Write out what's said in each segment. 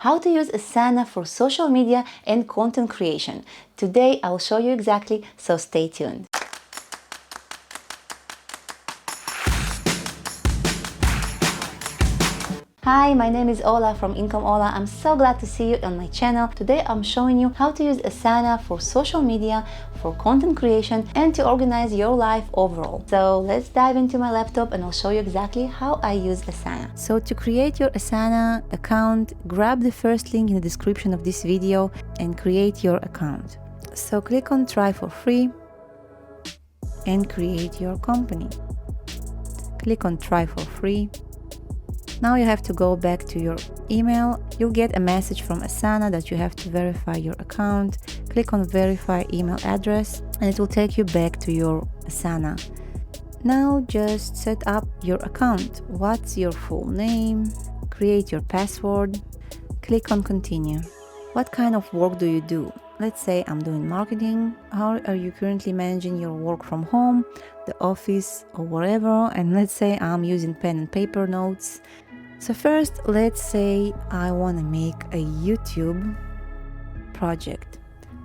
how to use Asana for social media and content creation. Today I'll show you exactly, so stay tuned. Hi, my name is Ola from Income Ola. I'm so glad to see you on my channel. Today I'm showing you how to use Asana for social media, for content creation, and to organize your life overall. So let's dive into my laptop and I'll show you exactly how I use Asana. So to create your Asana account, grab the first link in the description of this video and create your account. So click on Try for free and create your company. Click on Try for free. Now you have to go back to your email. You'll get a message from Asana that you have to verify your account. Click on Verify Email Address and it will take you back to your Asana. Now just set up your account. What's your full name? Create your password. Click on Continue. What kind of work do you do? Let's say I'm doing marketing. How are you currently managing your work from home, the office, or wherever? And let's say I'm using pen and paper notes. So first, let's say I want to make a YouTube project.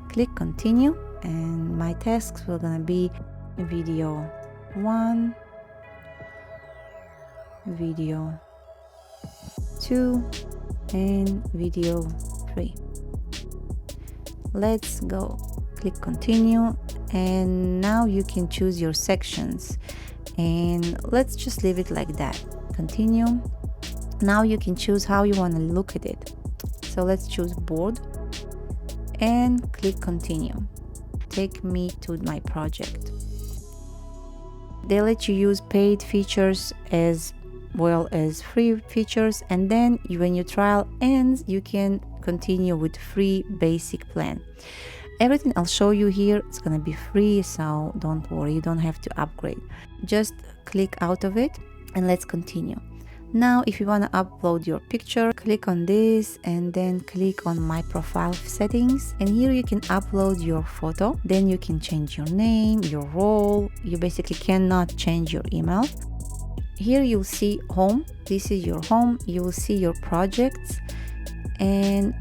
Click Continue, and my tasks will gonna be video 1, video 2, and video 3. Let's go. Click Continue, and now you can choose your sections, and let's just leave it like that. Continue. Now you can choose how you want to look at it. So let's choose board and click Continue. Take me to my project. They let you use paid features as well as free features, and then when your trial ends you can continue with free basic plan. Everything I'll show you here is gonna be free, so don't worry, you don't have to upgrade. Just click out of it and let's continue. Now if you want to upload your picture, click on this and then click on my profile settings, and here you can upload your photo. Then you can change your name, your role. You basically cannot change your email. Here you'll see home. This is your home. You will see your projects, and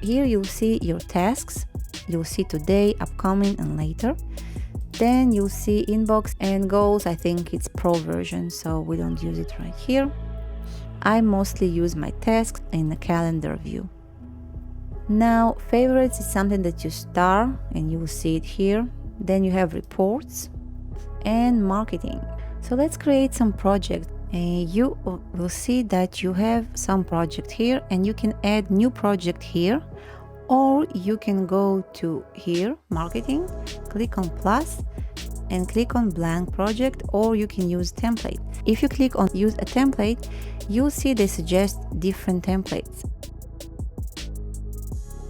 here you'll see your tasks. You'll see today, upcoming, and later. Then you'll see inbox and goals. I think it's pro version, so we don't use it right here. I mostly use my tasks in the calendar view. Now favorites is something that you star, and you will see it here. Then you have reports and marketing. So let's create some project. You will see that you have some project here, and you can add new project here, or you can go to here, marketing, click on plus and click on blank project, or you can use template. If you click on use a template, you'll see they suggest different templates.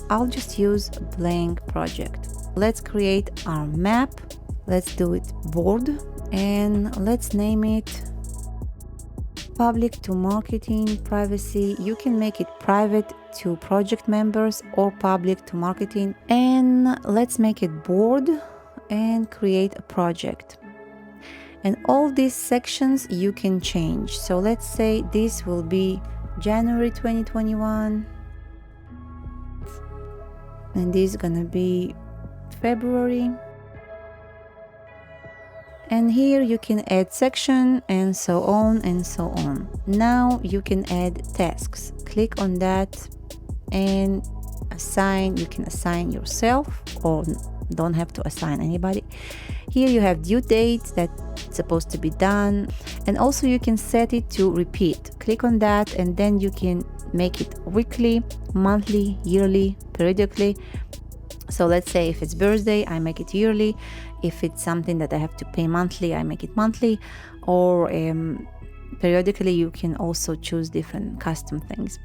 I'll just use blank project. Let's create our map. Let's do it board, and let's name it public to marketing privacy. You can make it private to project members or public to marketing. And let's make it board and create a project. And all these sections you can change. So let's say this will be January 2021, and this is gonna be February. And here you can add section and so on and so on. Now you can add tasks. Click on that and assign. You can assign yourself or don't have to assign anybody. Here you have due dates that's supposed to be done, and also you can set it to repeat. Click on that and then you can make it weekly, monthly, yearly, periodically. So let's say if it's birthday, I make it yearly. If it's something that I have to pay monthly, I make it monthly, or periodically. You can also choose different custom things.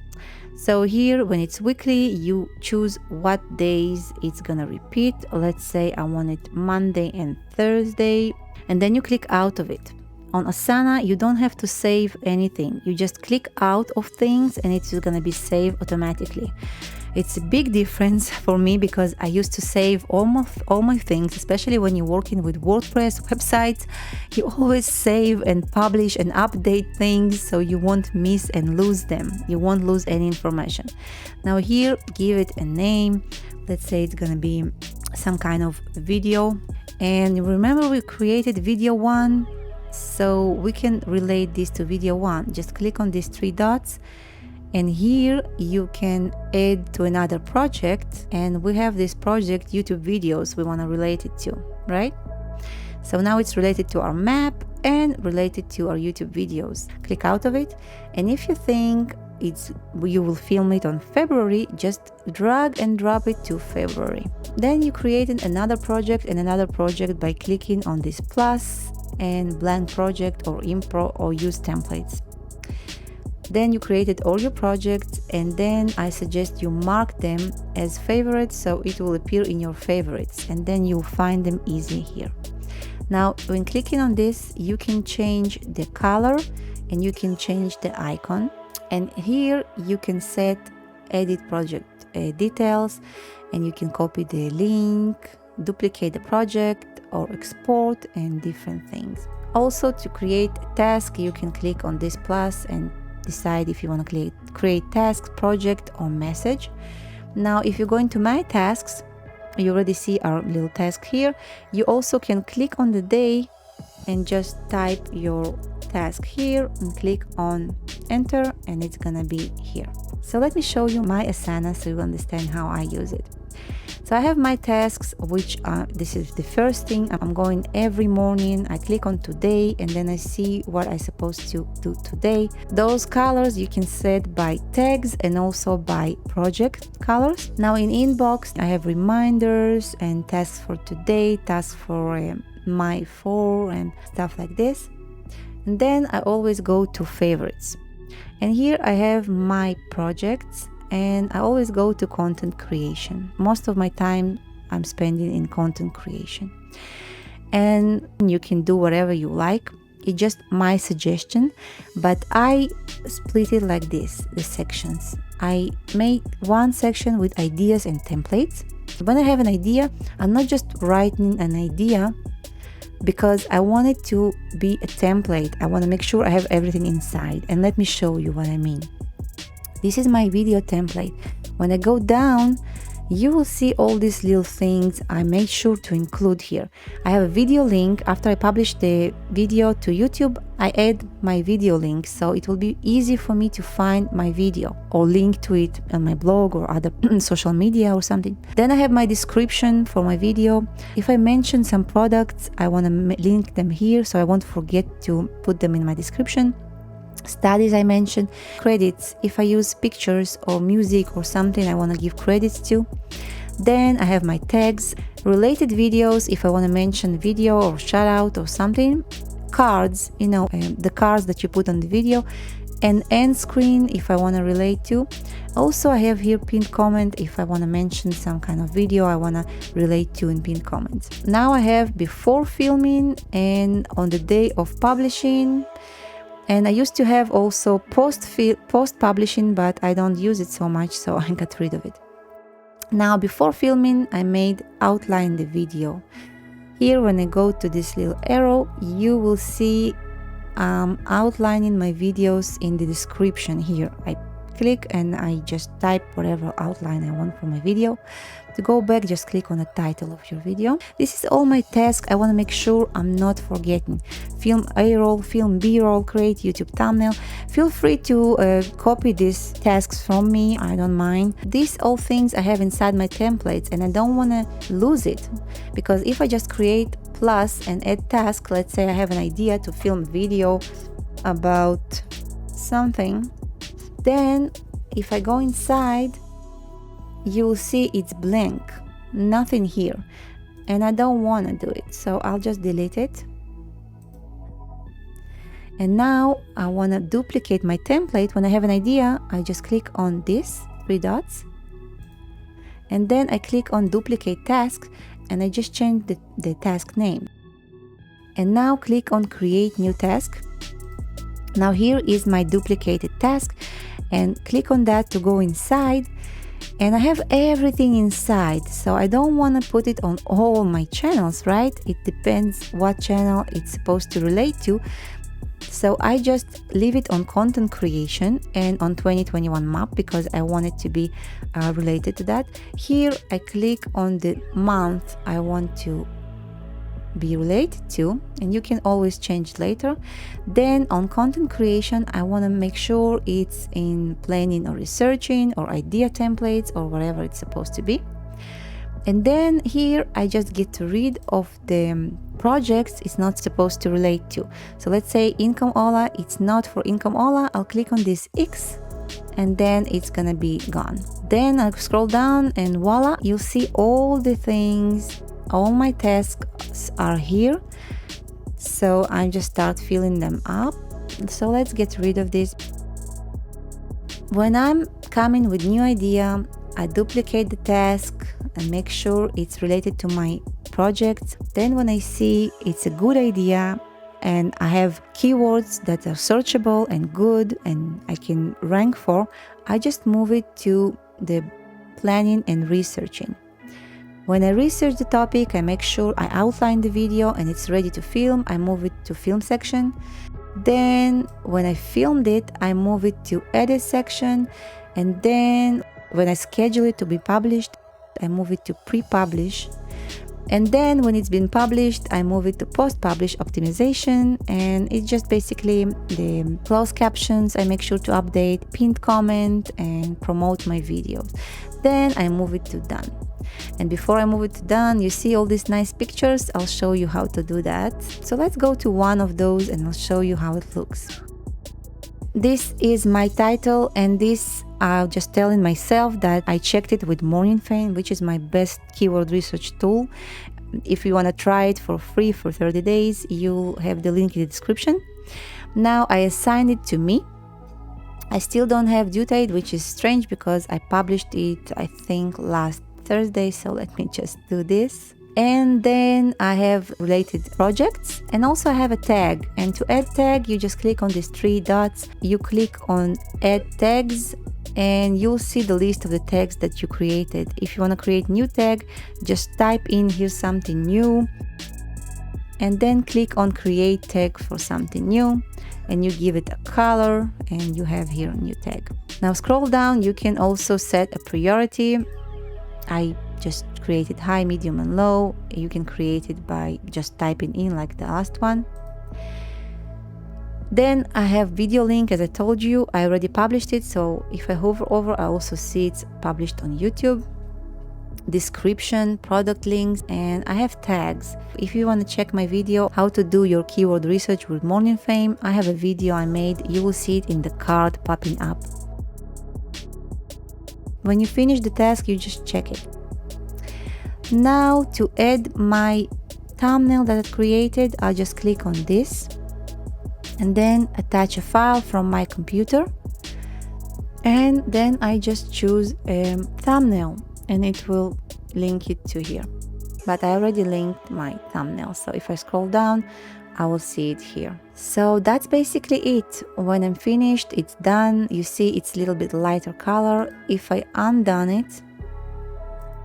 So here when it's weekly, you choose what days it's gonna repeat. Let's say I want it Monday and Thursday, and then you click out of it. On Asana, you don't have to save anything. You just click out of things and it's gonna be saved automatically. It's a big difference for me because I used to save all my things, especially when you're working with WordPress websites. You always save and publish and update things so you won't miss and lose them. You won't lose any information. Now here, give it a name. Let's say it's gonna be some kind of video. And remember, we created video 1, so we can relate this to video 1. Just click on these 3 dots. And here you can add to another project, and we have this project YouTube videos we want to relate it to, right? So now it's related to our map and related to our YouTube videos. Click out of it, and if you think you will film it on February, just drag and drop it to February. Then you created another project and another project by clicking on this plus and blank project or impro or use templates. Then you created all your projects, and then I suggest you mark them as favorites so it will appear in your favorites, and then you'll find them easy here. Now, when clicking on this, you can change the color and you can change the icon. And here you can set edit project details, and you can copy the link, duplicate the project or export, and different things. Also, to create a task, you can click on this plus and decide if you want to create task, project or message. Now if you go into my tasks, you already see our little task here. You also can click on the day and just type your task here and click on enter, and it's gonna be here. So let me show you my Asana so you understand how I use it. So I have my tasks, which this is the first thing I'm going every morning. I click on today, and then I see what I'm supposed to do today. Those colors you can set by tags and also by project colors. Now in inbox, I have reminders and tasks for today, tasks for my for and stuff like this. And then I always go to favorites. And here I have my projects, and I always go to content creation. Most of my time I'm spending in content creation. And you can do whatever you like. It's just my suggestion, but I split it like this, the sections. I made one section with ideas and templates. When I have an idea, I'm not just writing an idea because I want it to be a template. I want to make sure I have everything inside. And let me show you what I mean. This is my video template. When I go down, you will see all these little things I made sure to include here. I have a video link. After I publish the video to YouTube, I add my video link, so it will be easy for me to find my video or link to it on my blog or other social media or something. Then I have my description for my video. If I mention some products, I want to link them here so I won't forget to put them in my description. Studies I mentioned, credits, if I use pictures or music or something I want to give credits to. Then I have my tags, related videos if I want to mention video or shout out or something, cards, the cards that you put on the video, and end screen if I want to relate to. Also I have here pinned comment if I want to mention some kind of video I want to relate to in pinned comments. Now I have before filming and on the day of publishing. And I used to have also post publishing, but I don't use it so much, so I got rid of it. Now before filming, I made outline the video. Here when I go to this little arrow, you will see outlining my videos in the description here. I click and I just type whatever outline I want for my video. To go back, just click on the title of your video. This is all my tasks. I want to make sure I'm not forgetting. Film A-roll, film B-roll, create YouTube thumbnail. Feel free to copy these tasks from me. I don't mind. These all things I have inside my templates, and I don't want to lose it, because if I just create plus and add task, let's say I have an idea to film video about something, then if I go inside, you will see it's blank, nothing here, and I don't want to do it, so I'll just delete it. And now I want to duplicate my template. When I have an idea, I just click on this 3 dots, and then I click on duplicate task, and I just change the task name. And now click on create new task. Now here is my duplicated task, and click on that to go inside. And I have everything inside, so I don't want to put it on all my channels, right? It depends what channel it's supposed to relate to. So I just leave it on content creation and on 2021 map because I want it to be related to that. Here I click on the month I want to be related to, and you can always change later. Then on content creation, I want to make sure it's in planning or researching or idea templates or whatever it's supposed to be. And then here I just get rid of the projects it's not supposed to relate to. So let's say Income Ola, it's not for Income Ola. I'll click on this X and then it's gonna be gone. Then I'll scroll down and voila, you'll see all the things, all my tasks are here. So I just start filling them up. So let's get rid of this. When I'm coming with new idea, I duplicate the task and make sure it's related to my project. Then when I see it's a good idea and I have keywords that are searchable and good and I can rank for, I just move it to the planning and researching. When I research the topic, I make sure I outline the video and it's ready to film. I move it to film section. Then when I filmed it, I move it to edit section. And then when I schedule it to be published, I move it to pre-publish. And then when it's been published, I move it to post-publish optimization. And it's just basically the closed captions. I make sure to update, pinned comment, and promote my videos. Then I move it to done. And before I move it to done, you see all these nice pictures. I'll show you how to do that. So let's go to one of those and I'll show you how it looks. This is my title, and this I'll just telling myself that I checked it with Morningfame, which is my best keyword research tool. If you want to try it for free for 30 days, you'll have the link in the description. Now I assigned it to me. I still don't have due date, which is strange because I published it, I think, last Thursday. So let me just do this. And then I have related projects, and also I have a tag. And to add tag, you just click on these three dots, you click on add tags, and you'll see the list of the tags that you created. If you want to create new tag, just type in here something new and then click on create tag for something new, and you give it a color and you have here a new tag. Now scroll down, you can also set a priority. I just created high, medium and low. You can create it by just typing in like the last one. Then I have video link, as I told you, I already published it. So if I hover over, I also see it's published on YouTube. Description, product links, and I have tags. If you want to check my video, how to do your keyword research with Morningfame, I have a video I made. You will see it in the card popping up. When you finish the task, you just check it. Now to add my thumbnail that I created, I'll just click on this and then attach a file from my computer, and then I just choose a thumbnail and it will link it to here. But I already linked my thumbnail, so if I scroll down, I will see it here. So that's basically it. When I'm finished, it's done. You see it's a little bit lighter color. If I undone it,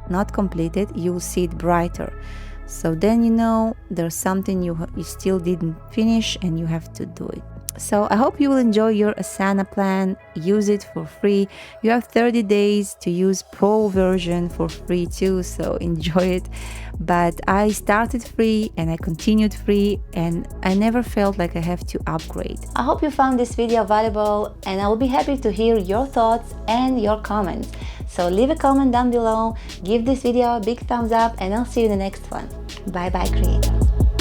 not completed, you'll see it brighter. So then you know there's something you still didn't finish and you have to do it. So I hope you will enjoy your Asana plan. Use it for free. You have 30 days to use pro version for free too, so enjoy it. But I started free and I continued free, and I never felt like I have to upgrade. I hope you found this video valuable, and I will be happy to hear your thoughts and your comments. So leave a comment down below, give this video a big thumbs up, and I'll see you in the next one. Bye bye, creator.